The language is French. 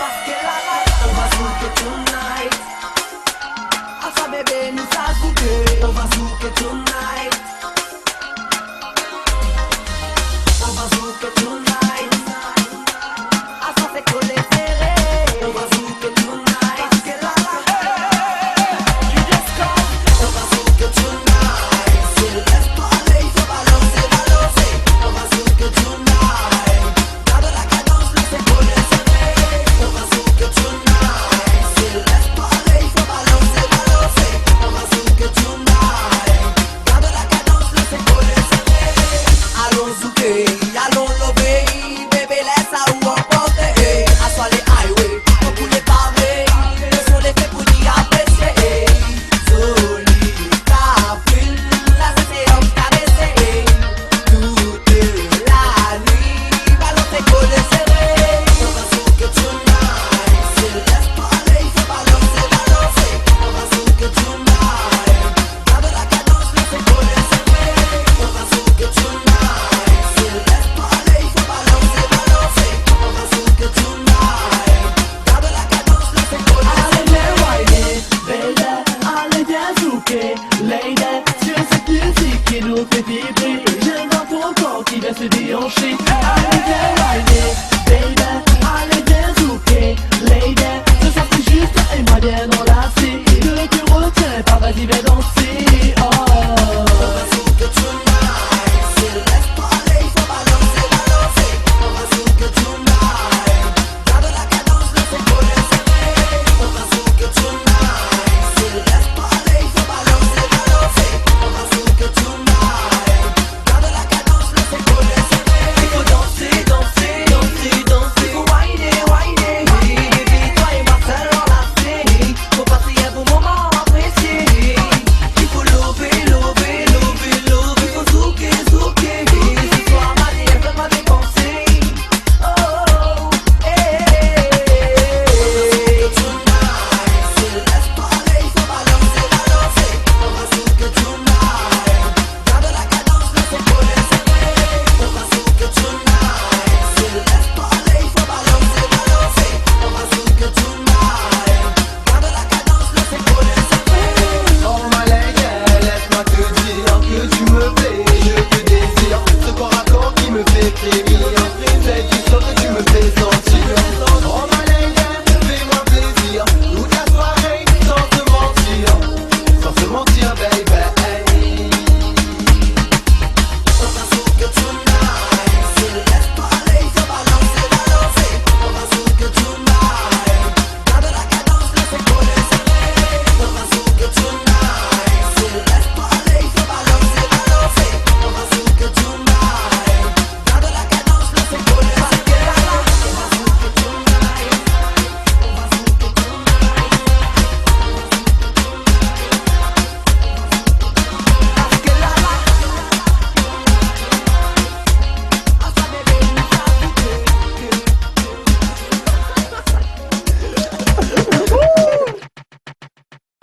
parce que la life, on va zouker tonight. Asa bébé nous a zouké, on va zouker tonight. On va zouker tonight. Asa fait coller serré, on va zouker tonight. Parce que la life, you just come. On va zouker tonight. C'est le laisse-toi aller, il faut balancer, balancer. On va zouker tonight. Garde la cadence, laissez coller serré. On va zouker tonight. C'est le laisse-toi aller, il faut balancer, balancer. On va zouker tonight. Garde la cadence, laissez coller serré. Allons zouker, allons lober. Bébé laisse à où emporter. Assois les highways, on coule les pavés. Le son est fait pour y apprécier. Solita, fil, la c'est homme caressé. Toute la nuit, balancer, coller serré. On va zouker tonight. C'est le laisse-toi aller, il faut balancer, balancer. On va zouker tonight. Garde la cadence, laissez coller serré. On va zouker tonight. C'est le laisse-toi aller, il faut balancer, balancer. On va zouker tonight. Garde la cadence, laissez coller serré. Allez, viens whiner, baby. Allez, viens zouker, lady.